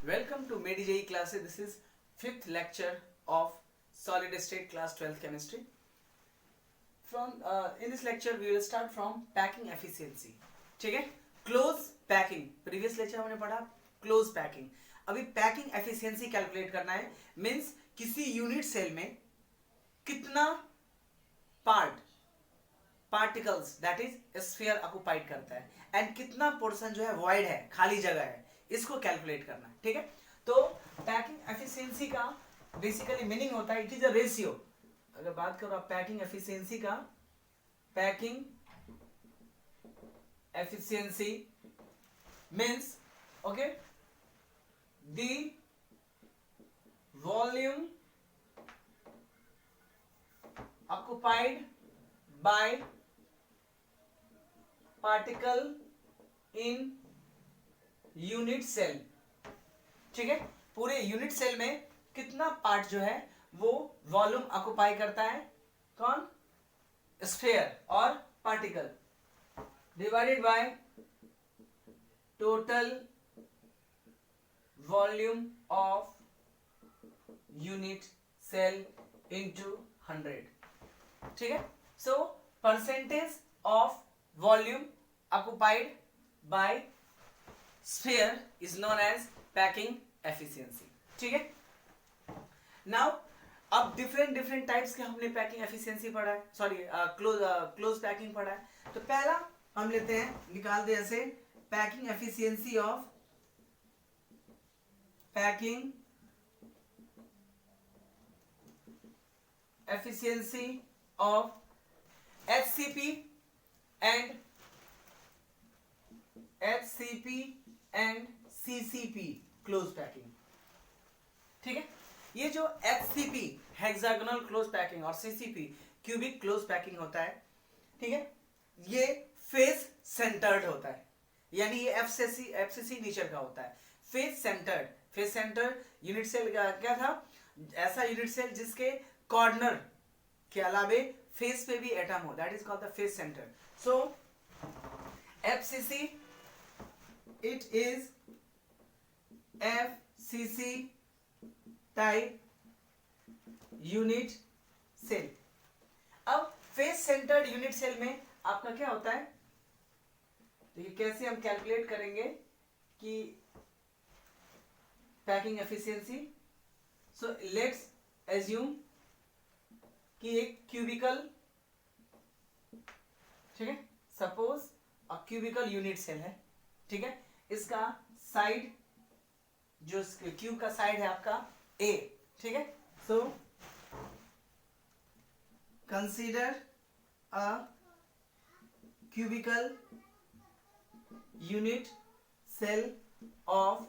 Welcome to MediJE classes. This is fifth lecture of solid state class 12th chemistry. In this lecture we will start from packing efficiency. ठीक है, close packing. Previous lecture हमने पढ़ा close packing. अभी packing efficiency calculate करना है. Means किसी unit cell में कितना particles that is sphere occupied करता है and कितना portion जो है void है, खाली जगह है, इसको कैलकुलेट करना है. ठीक है, तो पैकिंग एफिशिएंसी का बेसिकली मीनिंग होता है इट इज अ रेशियो. अगर बात करो आप पैकिंग एफिशिएंसी का, packing efficiency means okay the volume occupied by particle in unit cell. ठीक है, पूरे यूनिट सेल में कितना पार्ट जो है वो वॉल्यूम ऑक्युपाई करता है, कौन, स्फीयर और particle, divided by total volume of unit cell into 100. ठीक है, so percentage of volume occupied by sphere is known as packing efficiency. ठीक है, now अब different types के हमने packing efficiency पढ़ा है, सॉरी close packing पढ़ा है. तो पहला हम लेते हैं, निकाल दे ऐसे, packing efficiency of HCP and CCP close packing. ठीक है, ये जो HCP हेक्सागोनल क्लोज पैकिंग और CCP क्यूबिक क्लोज पैकिंग होता है, ठीक है, ये फेस सेंटर्ड होता है, यानी ये FCC नेचर का होता है. फेस सेंटर्ड यूनिट सेल का क्या था, ऐसा यूनिट सेल जिसके कॉर्नर के अलावे फेस पे भी एटम हो, that is called the face centre. So FCC, it is FCC type unit cell. अब फेस सेंटर्ड यूनिट सेल में आपका क्या होता है, तो ये कैसे हम कैलकुलेट करेंगे कि packing efficiency. So let's assume कि एक क्यूबिकल, ठीक है, suppose a cubical unit cell है. ठीक है, इसका साइड, जो क्यूब का साइड है आपका A. ठीक है, so consider a cubical unit cell of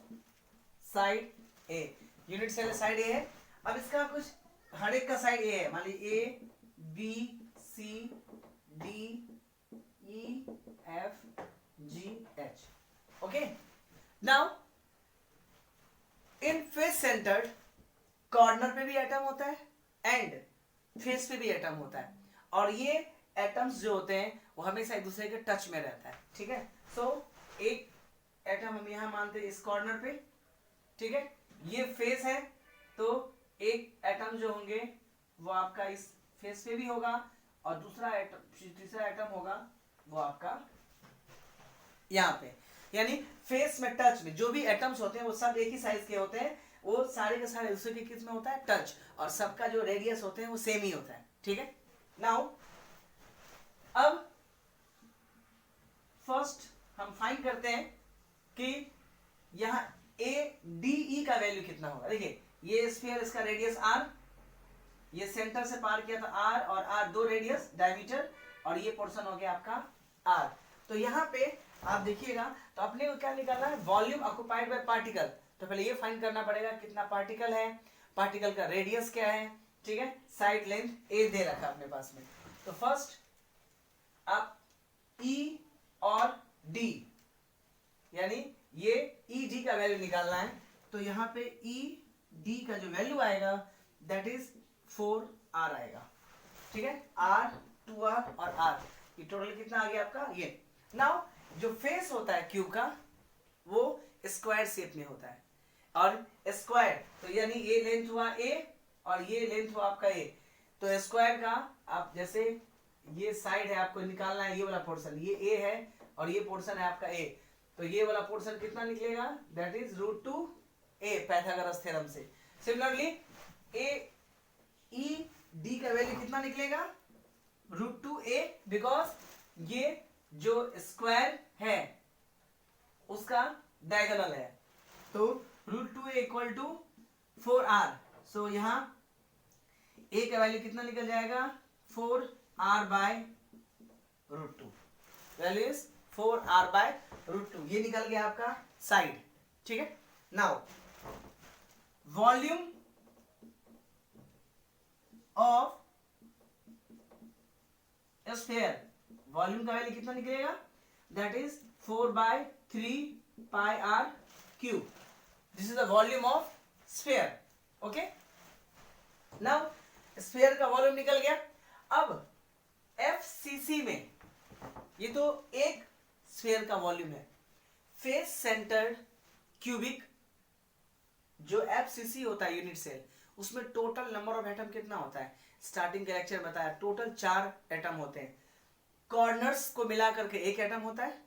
side A. Unit cell side A है. अब इसका कुछ हर एक का साइड A है, मान लीजिए A B C D E F G H. Okay, now in face centred corner पे भी एटम होता है एंड फेस पे भी एटम होता है, और ये एटम्स जो होते हैं वो हमेशा एक दूसरे के टच में रहता है. ठीक है, सो एक एटम हम यहां मानते हैं इस कॉर्नर पे. ठीक है, ये फेस है, तो एक एटम जो होंगे वो आपका इस फेस पे भी होगा और तीसरा एटम होगा वो आपका यहाँ पे. यानी फेस में टच में जो भी एटम्स होते हैं वो सब एक ही साइज के होते हैं, वो सारे के सारे दूसरे के किस में होता है, टच, और सबका जो रेडियस होते हैं वो सेम ही होता है. ठीक है, नाउ अब फर्स्ट हम फाइंड करते हैं कि यहाँ ADE का वैल्यू कितना होगा. देखिए, ये स्फीयर, इसका रेडियस R, ये सेंटर से पार किया था R, और R दो रेडियस डायमीटर, और ये पोर्शन हो गया आपका R. तो यहाँ पे आप देखिएगा, तो अपने को क्या निकालना है, वॉल्यूम ऑक्युपाइड बाय पार्टिकल. तो पहले ये फाइंड करना पड़ेगा कितना पार्टिकल है, पार्टिकल का रेडियस क्या है. ठीक है, साइड लेंथ A दे रखा अपने पास में. तो फर्स्ट आप E और D, यानी ये ED का वैल्यू निकालना है. तो यहाँ पे ED का जो वैल्यू आएगा दैट इज 4R आएगा. ठीक है, R 2R और R, ये टोटल कितना आ गया आपका ये. नाउ जो फेस होता है क्यूब का वो स्क्वायर शेप में होता है, और स्क्वायर, तो यानी ये लेंथ हुआ ए और ये लेंथ हुआ आपका ए, तो स्क्वायर का आप जैसे ये साइड है आपको निकालना है, ये वाला पोर्शन, ये ए है और ये पोर्शन है आपका ए, तो ये वाला पोर्शन कितना निकलेगा, that is √2a Pythagoras theorem से। सिमिलरली ए ई डी का वैल्यू कितना निकलेगा, √2a, बिकॉज ये जो स्क्वायर है उसका डायगोनल है, तो √2a इक्वल टू 4r, सो यहाँ a का वैल्यू कितना निकल जाएगा, 4r bye √2, value is 4r bye √2, ये निकल गया आपका साइड, ठीक है। Now volume of sphere, volume का वैल्यू कितना निकलेगा, that is 4/3πr³, this is the volume of sphere, okay. Now sphere का वॉल्यूम निकल गया। अब एफसीसी में, ये तो एक स्फीयर का वॉल्यूम है, फेस सेंटर्ड क्यूबिक जो एफसीसी होता है यूनिट सेल, उसमें टोटल नंबर ऑफ एटम कितना होता है, स्टार्टिंग के लेक्चर बताया, टोटल 4 एटम होते हैं, कॉर्नर्स को मिला करके 1 एटम होता है,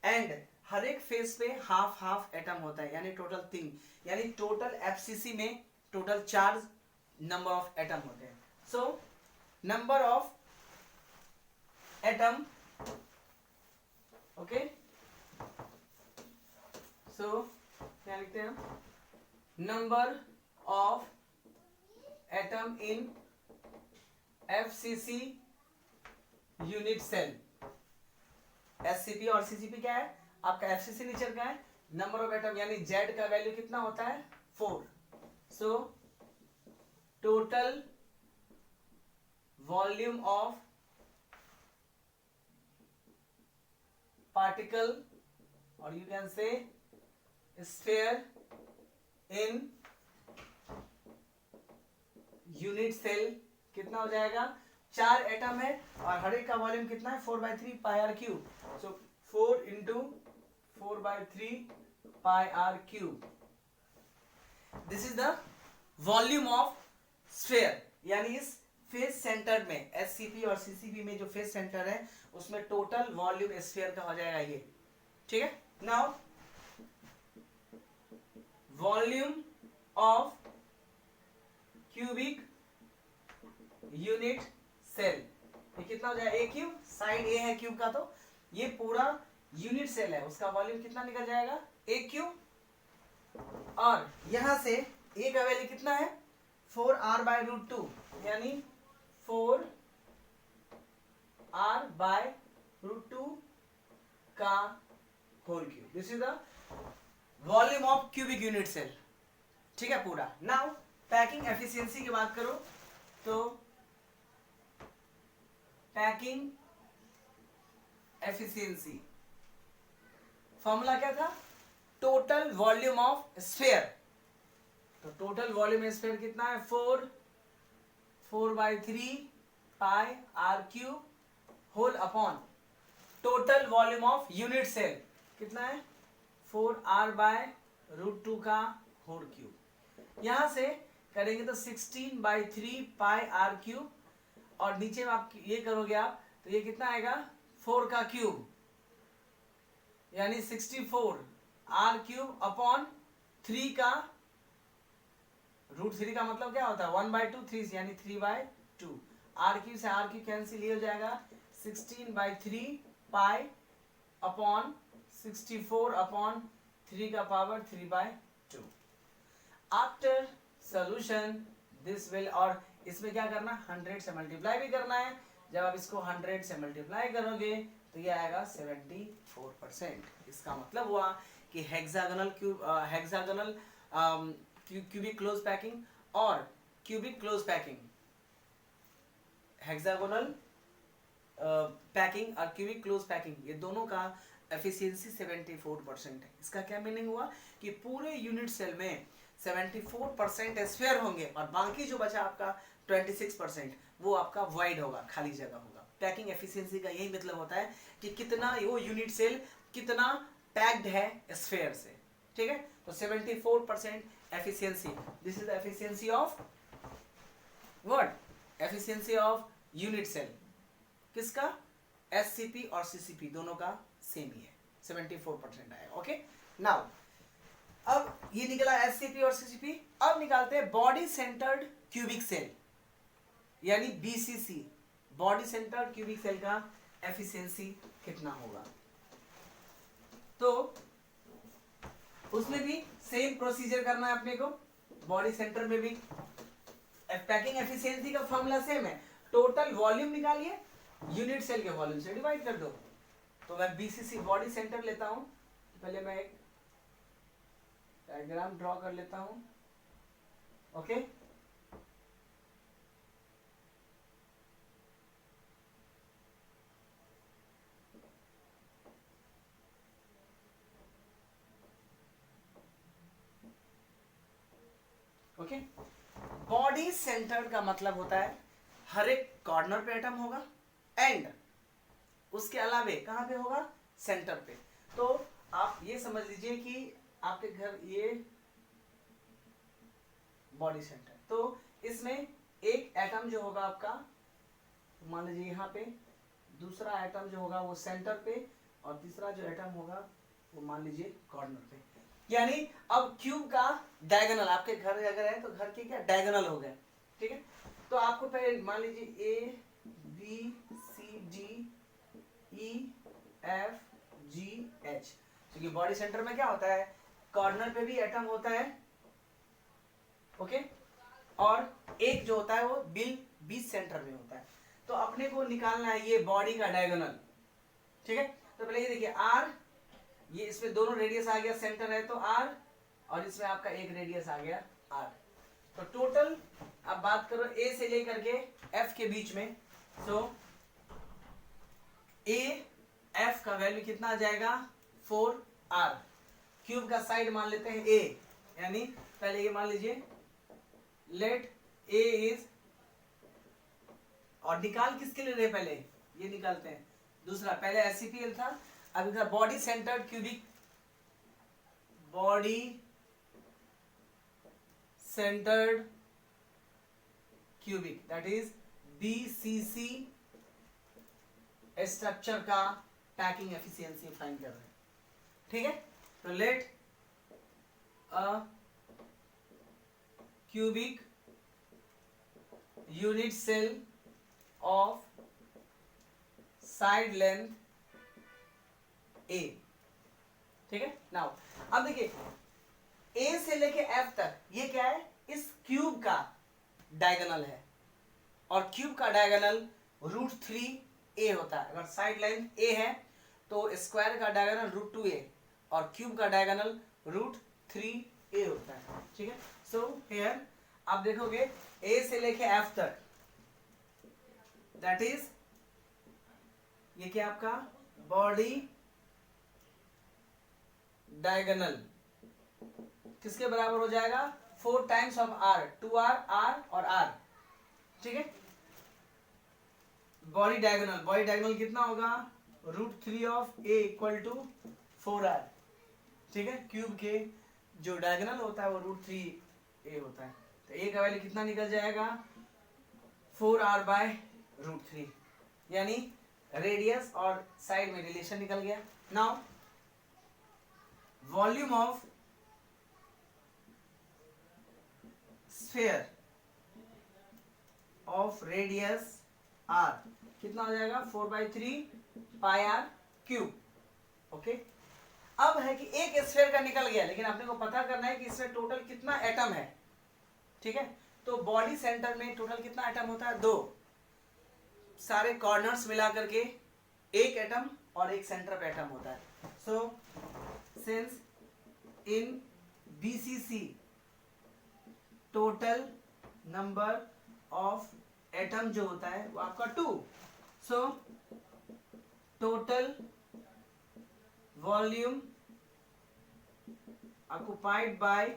एंड हर एक फेस पे हाफ हाफ एटम होता है, यानी टोटल 3, यानी टोटल एफसीसी में टोटल 4 नंबर ऑफ एटम होते हैं। So number of atom, okay, so क्या लिखते हैं हम, number of atom in FCC unit cell, SCP और सीसीपी क्या है आपका, एफसीसी नेचर का है, नंबर ऑफ एटम यानी जेड का वैल्यू कितना होता है 4, so total volume of particle और you can say sphere in unit cell कितना हो जाएगा, 4 एटम है और हर एक का वॉल्यूम कितना है 4/3πr³, so 4 × 4/3πr³, this is the volume of sphere, यानी इस फेस सेंटर में एससीपी और सीसीपी में जो फेस सेंटर है उसमें टोटल वॉल्यूम स्फीयर का हो जाएगा ये, ठीक है। Now volume of cubic unit cell, ये कितना हो जाएगा, ए क्यूब, साइड ए है क्यूब का, तो ये पूरा यूनिट सेल है, उसका वॉल्यूम कितना निकल जाएगा, ए क्यूब, और यहां से ए का वैल्यू कितना है 4r/√2, यानी 4r/√2 का whole cube, this is the volume of cubic unit cell, ठीक है पूरा। नाउ पैकिंग एफिशिएंसी की बात करो तो पैकिंग एफिशिएंसी फॉर्मूला क्या था, टोटल वॉल्यूम ऑफ स्फीयर, तो टोटल वॉल्यूम स्फीयर कितना है 4/3πr³ whole upon total volume of unit cell कितना है 4r/√2 का होल क्यूब, यहां से करेंगे तो 16/3πr³ और नीचे में आप ये करोगे आप तो ये कितना आएगा 4 का क्यूब, यानी 64r³ अपॉन 3 का √3 का मतलब क्या होता है 1/2, 3 यानी 3/2, r³ से r³ कैंसिल हो जाएगा, 16/3π अपॉन 64/3 का power 3/2। After solution this will, और इसमें क्या करना 100 से मल्टीप्लाई भी करना है, जब आप इसको 100 से मल्टीप्लाई करोगे तो ये आएगा 74%। इसका मतलब हुआ कि हेक्सागोनल क्यूबिक क्लोज पैकिंग और cubic close packing, hexagonal packing और क्यूबिक क्लोज पैकिंग, ये दोनों का एफिशिएंसी 74% है। इसका क्या मीनिंग हुआ कि पूरे यूनिट सेल में 74% स्फीयर होंगे और बाकी जो बचा आपका 26% वो आपका वाइड होगा, खाली जगह होगा। पैकिंग एफिशिएंसी का यही मतलब होता है कि कितना वो यूनिट सेल कितना पैक्ड है स्फीयर से, ठीक है। तो 74% efficiency, this is the efficiency of what, efficiency of unit cell. किसका, एससीपी और सीसीपी दोनों का सेम ही है, 74% आया। ओके, नाउ अब ये निकला एससीपी और सीसीपी। अब निकालते हैं बॉडी सेंटर्ड क्यूबिक सेल यानी BCC, body centred cubic cell का एफिशिएंसी कितना होगा। तो उसमें भी सेम प्रोसीजर करना है अपने को, बॉडी सेंटर में भी पैकिंग एफिशिएंसी का फॉर्मूला सेम है, टोटल वॉल्यूम निकालिए यूनिट सेल के वॉल्यूम से डिवाइड कर दो। तो मैं बीसीसी बॉडी सेंटर लेता हूं, पहले मैं एक डायग्राम ड्रॉ कर लेता हूं। ओके, ओके, बॉडी सेंटर्ड का मतलब होता है हर एक कॉर्नर पे एटम होगा एंड उसके अलावे कहां पे होगा, सेंटर पे। तो आप ये समझ लीजिए कि आपके घर ये बॉडी सेंटर, तो इसमें एक एटम जो होगा आपका, मान लीजिए यहाँ पे, दूसरा एटम जो होगा वो सेंटर पे, और तीसरा जो एटम होगा वो मान लीजिए कॉर्नर पे। यानी अब क्यूब का डायगोनल, आपके घर अगर है तो घर के क्या डायगोनल हो गए, ठीक है। तो आपको पहले मान लीजिए A B C D E F G H, क्योंकि बॉडी सेंटर में क्या होता है, कॉर्नर पे भी एटम होता है, ओके, और एक जो होता है वो बीच सेंटर में होता है। तो अपने को निकालना है ये बॉडी का डायगोनल, ठीक है। तो पहले ये देखिए आर, ये इसमें दोनों रेडियस आ गया, सेंटर है तो आर, और इसमें आपका एक रेडियस आ गया आर। तो टोटल अब बात करो ए से लेकर के एफ के बीच में, तो ए एफ का वैल्यू कितना आ जाएगा 4r। क्यूब का साइड मान लेते हैं ए, यानी पहले ये मान लीजिए लेट ए इज, और निकाल किसके लिए रहे, पहले ये निकालते हैं दूसरा, पहले एससीपीएल था, अब इधर body centred cubic, body centred cubic that is BCC structure का पैकिंग एफिशिएंसी फाइंड कर रहे हैं, ठीक है। तो let a cubic unit cell of side length a, ठीक है। नाउ अब देखिए ए से लेके एफ तक ये क्या है, इस क्यूब का डायगोनल है, और क्यूब का डायगोनल √3a होता है। अगर साइड लेंथ ए है तो स्क्वायर का डायगोनल √2a, और क्यूब का डायगोनल √3a होता है, ठीक है। सो हियर आप देखोगे ए से लेके एफ तक, दैट इज ये क्या आपका बॉडी डायगोनल किसके बराबर हो जाएगा, 4 times of r, 2r r और r, ठीक है। बॉडी डायगोनल कितना होगा, √3 of a equal to 4r, ठीक है। क्यूब के जो डायगोनल होता है वो √3a होता है, तो a का वैल्यू कितना निकल जाएगा 4r बाय √3, यानी रेडियस और साइड में रिलेशन निकल गया। Now volume of sphere of radius r कितना हो जाएगा 4/3 पाई r क्यूब, ओके। अब है कि एक स्फीयर का निकल गया, लेकिन अपने को पता करना है कि इसमें टोटल कितना एटम है, ठीक है। तो बॉडी सेंटर में टोटल कितना एटम होता है, 2, सारे कॉर्नर्स मिला करके एक एटम और एक सेंटर पे एटम होता है। So since in BCC total number of atom जो होता है वो आपका 2, सो total volume occupied by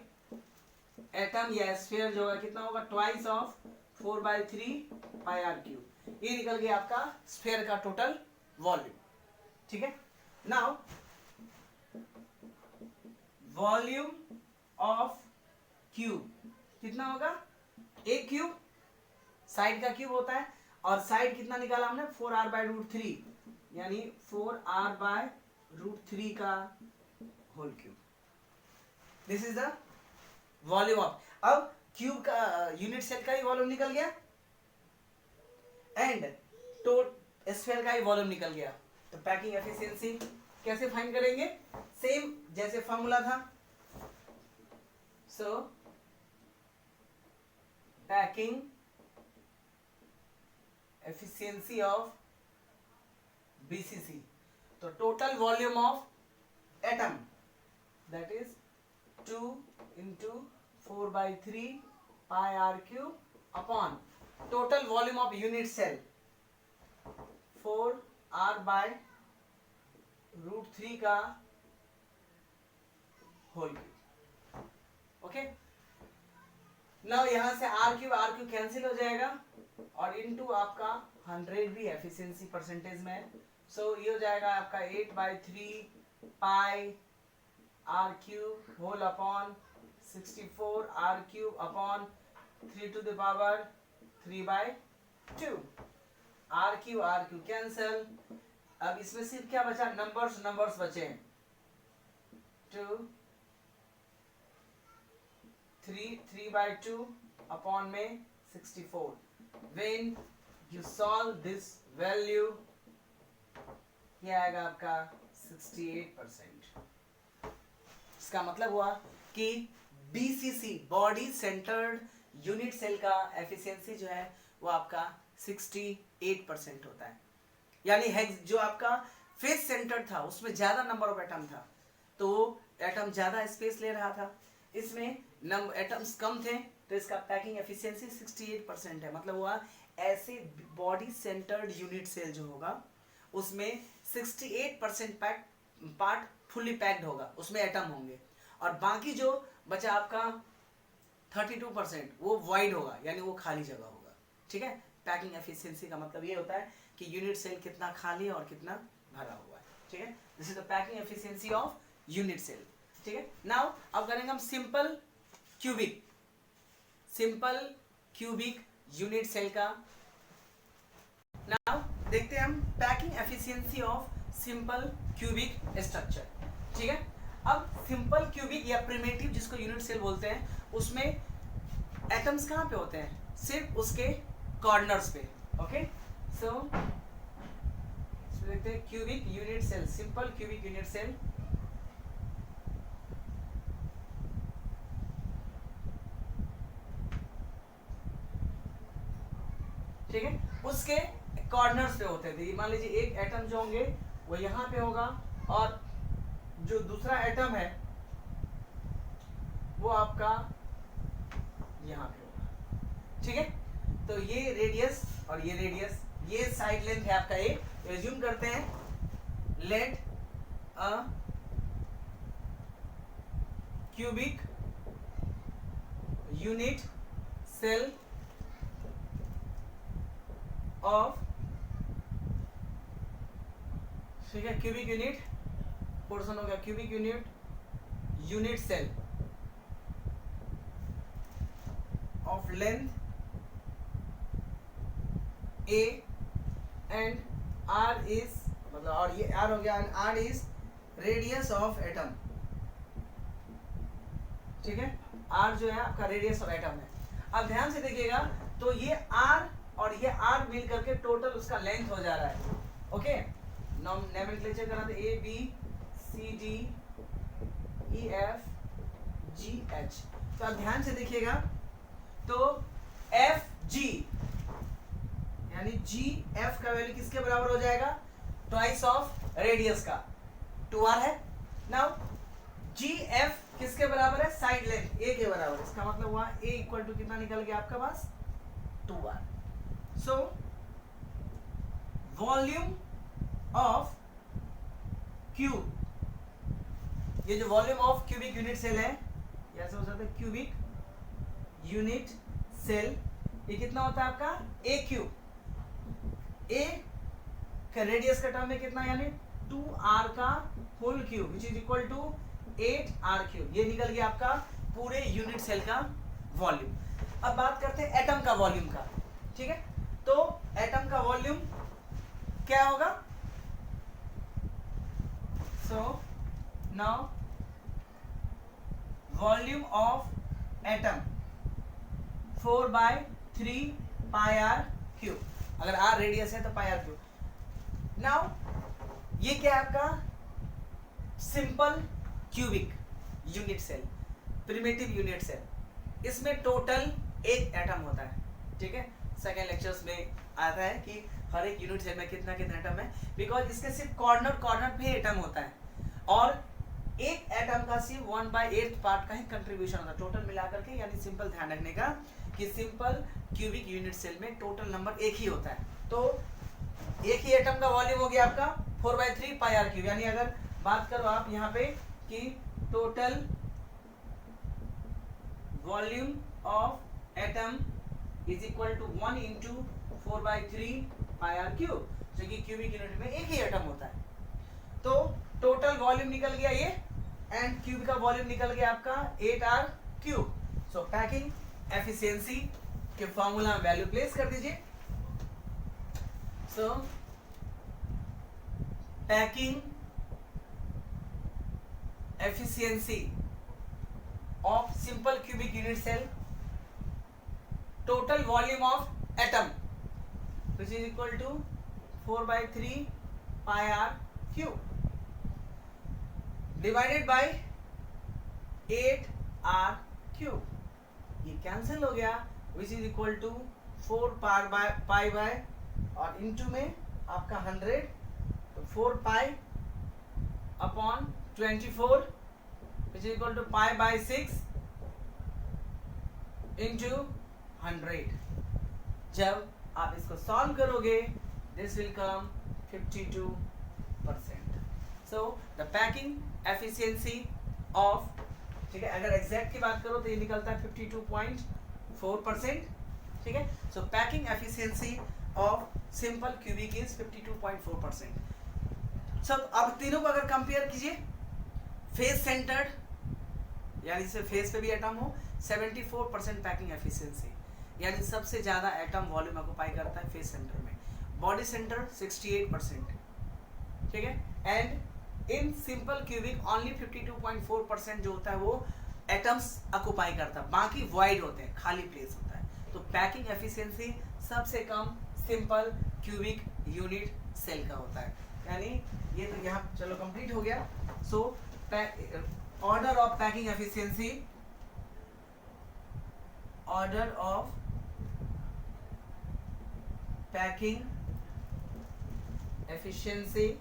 atom या स्फीयर जो है कितना होगा, twice of 4/3 pi r cube. ये निकल गया आपका स्फीयर का टोटल वॉल्यूम, ठीक है। नाउ वॉल्यूम ऑफ क्यूब कितना होगा, एक क्यूब साइड का क्यूब होता है, और साइड कितना निकाला हमने 4r/√3 यानी 4r/√3 का whole cube. This is the volume of, अब क्यूब का यूनिट सेल का ही वॉल्यूम निकल गया एंड स्फीयर का ही वॉल्यूम निकल गया। तो पैकिंग एफिशिएंसी कैसे फाइंड करेंगे, सेम जैसे फॉर्मूला था। So packing efficiency of BCC, तो total volume of atom that is 2 × 4/3 πr³ upon total volume of unit cell 4r/√3 का होल क्यूब। ओके, नाउ यहां से r³ कैंसिल हो जाएगा और इनटू आपका 100 भी एफिशिएंसी परसेंटेज में है। सो ये हो जाएगा आपका 8/3 πr³ whole upon 64 r³ upon 3⁻³ r³ cancel. अब इसमें सिर्फ क्या बचा, नंबर्स बचे हैं 2 3/2 अपॉन में 64। When you solve this value ये आएगा आपका 68%। इसका मतलब हुआ कि BCC body centred unit cell का एफिशिएंसी जो है वो आपका 68% होता है। यानी जो आपका फेस सेंटर था उसमें ज्यादा नंबर ऑफ एटम था, तो एटम ज्यादा स्पेस ले रहा था, इसमें एटम्स कम थे, तो इसका पैकिंग एफिशिएंसी 68% है। मतलब हुआ ऐसे बॉडी सेंटर्ड यूनिट सेल जो होगा उसमें 68% पार्ट फुली पैक्ड होगा, उसमें एटम होंगे, और बाकी जो बचा आपका 32% वो वाइड होगा, यानी वो खाली जगह होगा। ठीक है, पैकिंग एफिशिएंसी का मतलब ये होता है कि यूनिट सेल कितना खाली है और कितना भरा हुआ है। ठीक है, this is the packing efficiency of unit cell. ठीक है, नाउ अब करेंगे हम सिंपल क्यूबिक यूनिट सेल का। नाउ देखते हैं हम packing efficiency of simple cubic structure. ठीक है, अब सिंपल क्यूबिक या प्रिमिटिव जिसको यूनिट सेल बोलते हैं, उसमें एटम्स कहाँ पे होते हैं, सिर्फ उसके कॉर्नर्स पे। ओके, सो देखते हैं cubic unit cell, simple cubic unit cell. ठीक है, उसके कॉर्नर्स पे होते थे। मान लीजिए एक एटम जो होंगे वो यहाँ पे होगा, और जो दूसरा एटम है वो आपका यहाँ पे होगा। ठीक है, तो ये रेडियस और ये रेडियस, ये साइड लेंथ है आपका ए। एज्यूम करते हैं let a cubic unit cell of, ठीक है, क्यूबिक यूनिट पोर्शन हो गया, cubic unit cell of length a and r is, मतलब और ये आर हो गया, and r is radius of atom. ठीक है, आर जो है आपका रेडियस ऑफ एटम है। अब ध्यान से देखिएगा, तो ये आर और ये आर मिल करके टोटल उसका लेंथ हो जा रहा है। ओके, नोमेनक्लेचर करा दे A B C D E F G H. तो अब ध्यान से देखिएगा, तो एफ जी यानी जी एफ का वैल्यू किसके बराबर हो जाएगा, ट्वाइस ऑफ रेडियस का 2r है। नाउ जी एफ किसके बराबर है, साइड लेंथ ए के बराबर। इसका मतलब हुआ ए इक्वल टू कितना निकल गया आपका पास, 2r। So volume of cube, ये जो volume of cubic unit cell है, ऐसे हो सकता है क्यूबिक यूनिट सेल, ये कितना होता है आपका ए क्यूब। ए का रेडियस का टर्म में कितना, यानी 2r का whole cube which is equal to 8r cube. ये निकल गया आपका पूरे यूनिट सेल का वॉल्यूम। अब बात करते हैं एटम का वॉल्यूम का, ठीक है। तो एटम का वॉल्यूम क्या होगा? So now volume of atom 4/3 pi r cube, अगर आर रेडियस है तो पाई आर क्यूब। नाउ ये क्या है आपका? Simple cubic unit cell, primitive unit cell. इसमें टोटल एक एटम होता है, ठीक है। सेकेंड लेक्चर्स में आता है कि हर एक यूनिट सेल में कितना कितना एटम है, बिकॉज इसके सिर्फ कॉर्नर कॉर्नर पे एटम होता है, और एक एटम का सिर्फ 1/8 पार्ट का ही कंट्रीब्यूशन होता है टोटल मिलाकर के। यानी सिंपल ध्यान रखने का कि सिंपल क्यूबिक यूनिट सेल में टोटल नंबर एक ही होता है। तो एक ही एटम का वॉल्यूम हो गया आपका 4/3 पाई आर क्यूब। यानी अगर बात करो आप यहाँ पे कि total volume of atom is equal to 1 into 4/3 pi r cube, जो कि क्यूबिक यूनिट में एक ही एटम होता है। तो टोटल वॉल्यूम निकल गया ये, एंड क्यूब का वॉल्यूम निकल गया आपका 8r cube. So packing efficiency के फॉर्मूला में वैल्यू प्लेस कर दीजिए। So packing efficiency of simple cubic unit cell, total volume of atom which is equal to 4/3 pi r cube divided by 8r cube। ये cancel हो गया, which is equal to 4 pi by और into में आपका 100, तो 4 pi upon 24 which is equal to pi by 6 into 100। जब आप इसको सॉल्व करोगे this will come 52%। So the packing efficiency of, ठीक है, अगर एग्जैक्ट की बात करो तो ये निकलता है 52.4%, ठीक है। सो packing efficiency of simple cubic is 52.4%। सब अब तीनों को अगर कंपेयर कीजिए, फेस सेंटर्ड यानी से फेस पे भी एटम हो 74% पैकिंग एफिशिएंसी, यानी सबसे ज्यादा एटम वॉल्यूम ऑक्यूपाई करता है फेस सेंटर में। बॉडी सेंटर 68%, ठीक है। And in simple cubic only 52.4% जो होता है वो एटम्स ऑक्यूपाई करता है, बाकी वॉइड होते हैं, खाली प्लेस होता है। तो पैकिंग एफिशिएंसी सबसे कम सिंपल क्यूबिक यूनिट सेल का होता है। यानी ये तो यहाँ चलो कंप्लीट हो गया। So order of packing efficiency, order of packing efficiency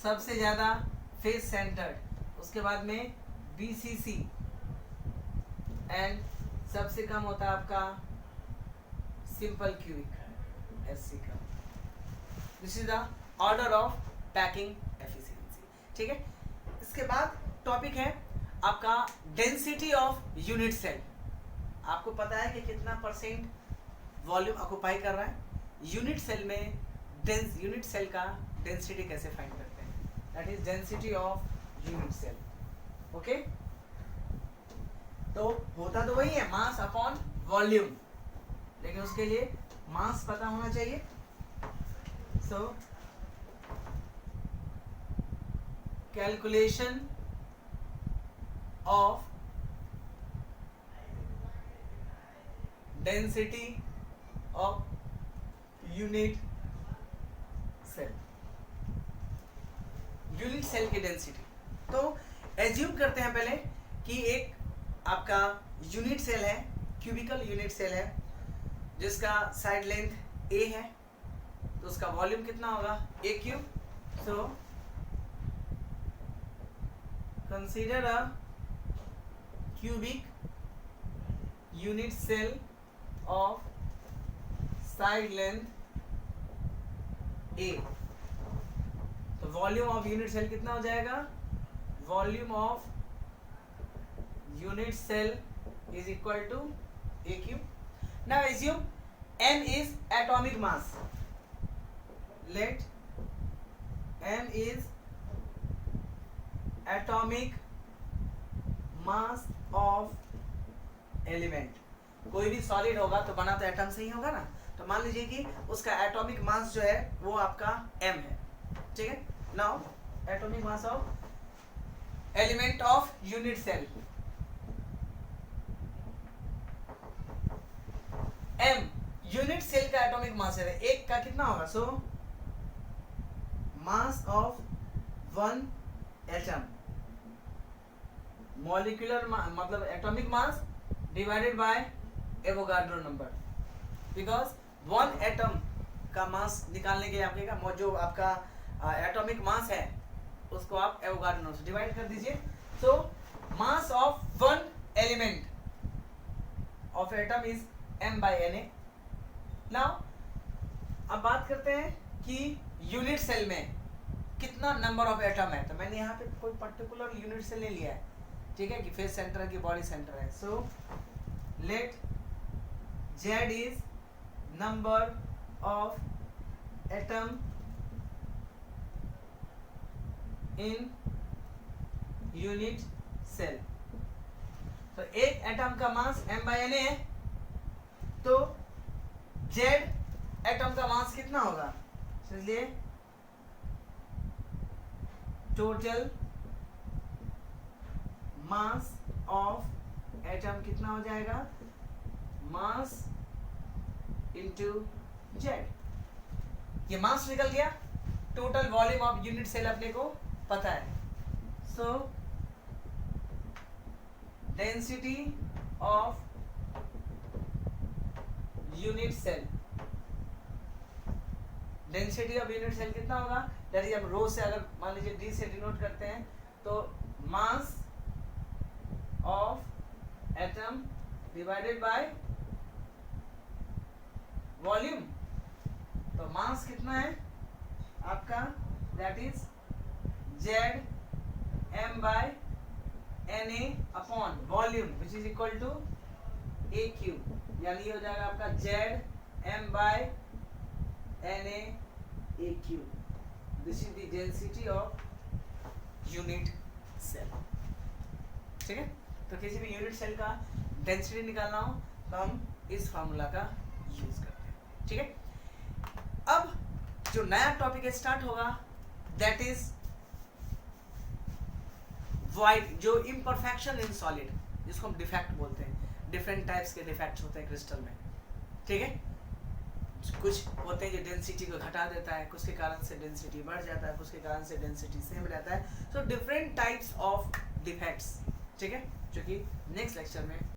सबसे ज्यादा फेस सेंटर्ड, उसके बाद में बीसीसी, एंड सबसे कम होता है आपका सिंपल क्यूबिक एससी का। This is the order of packing efficiency, ठीक है। इसके बाद टॉपिक है आपका डेंसिटी ऑफ यूनिट सेल। आपको पता है कि कितना परसेंट वॉल्यूम ऑक्यूपाई कर रहा है यूनिट सेल में। यूनिट सेल का डेंसिटी कैसे फाइंड करते हैं? That is density of unit cell, okay. तो होता तो वही है, मास अपॉन वॉल्यूम, लेकिन उसके लिए मास पता होना चाहिए। So calculation of density of unit cell, unit cell की डेंसिटी। तो एज्यूम करते हैं पहले कि एक आपका यूनिट सेल है, क्यूबिकल यूनिट सेल है, जिसका साइड लेंथ a है, तो उसका वॉल्यूम कितना होगा a cube. So consider a cubic unit cell of side length a, तो वॉल्यूम ऑफ यूनिट सेल कितना हो जाएगा? Volume of unit cell is equal to a cube. Now assume m is atomic mass, let m is atomic mass of element. कोई भी solid होगा तो बना तो एटम से ही होगा ना, तो मान लीजिए कि उसका एटॉमिक मास जो है वो आपका m है, ठीक है। Now atomic mass of element of unit cell, m unit cell का एटॉमिक मास है, एक का कितना होगा, so mass of one atom, molecular मतलब atomic mass divided by Avogadro number, because one atom का मास निकालने के लिए आपके जो आपका एटॉमिक मास है उसको आप एवोगाड्रो नंबर से डिवाइड कर दीजिए। So mass of one element of atom is m/Na। Now अब बात करते हैं कि यूनिट सेल में कितना नंबर ऑफ एटम है, तो मैंने यहाँ पे कोई पर्टिकुलर यूनिट सेल ले लिया है, ठीक है, कि फेस सेंटर है कि बॉडी सेंटर है। So let Z is number of atom in unit cell. तो एक एटम का मास m/Na है, तो Z एटम का मास कितना होगा, इसलिए टोटल मास ऑफ एटम कितना हो जाएगा, मास इंटू जेड। ये मास निकल गया, total volume of unit cell अपने को पता है। So density of unit cell, density of unit cell कितना होगा, दैट इज हम रो से अगर मान लीजिए डी से डिनोट करते हैं तो mass of atom divided by volume. तो मास कितना है आपका, that is Z m/Na upon volume which is equal to AQ, यानी ये हो जाएगा आपका Z m/Na AQ। This is the density of unit cell, ठीक है। तो किसी भी यूनिट सेल का डेंसिटी निकालना हो तो हम इस फार्मूला का यूज करते हैं, ठीक है। अब जो नया टॉपिक स्टार्ट होगा दैट इज वॉइड, जो इम्परफेक्शन इन सॉलिड, जिसको हम डिफेक्ट बोलते हैं। डिफरेंट टाइप्स के डिफेक्ट्स होते हैं क्रिस्टल में, ठीक है। कुछ होते हैं जो डेंसिटी को घटा देता है, कुछ के कारण से डेंसिटी बढ़ जाता है, कुछ के कारण से डेंसिटी सेम रहता है। So different types of defects, ठीक है, जो कि नेक्स्ट लेक्चर में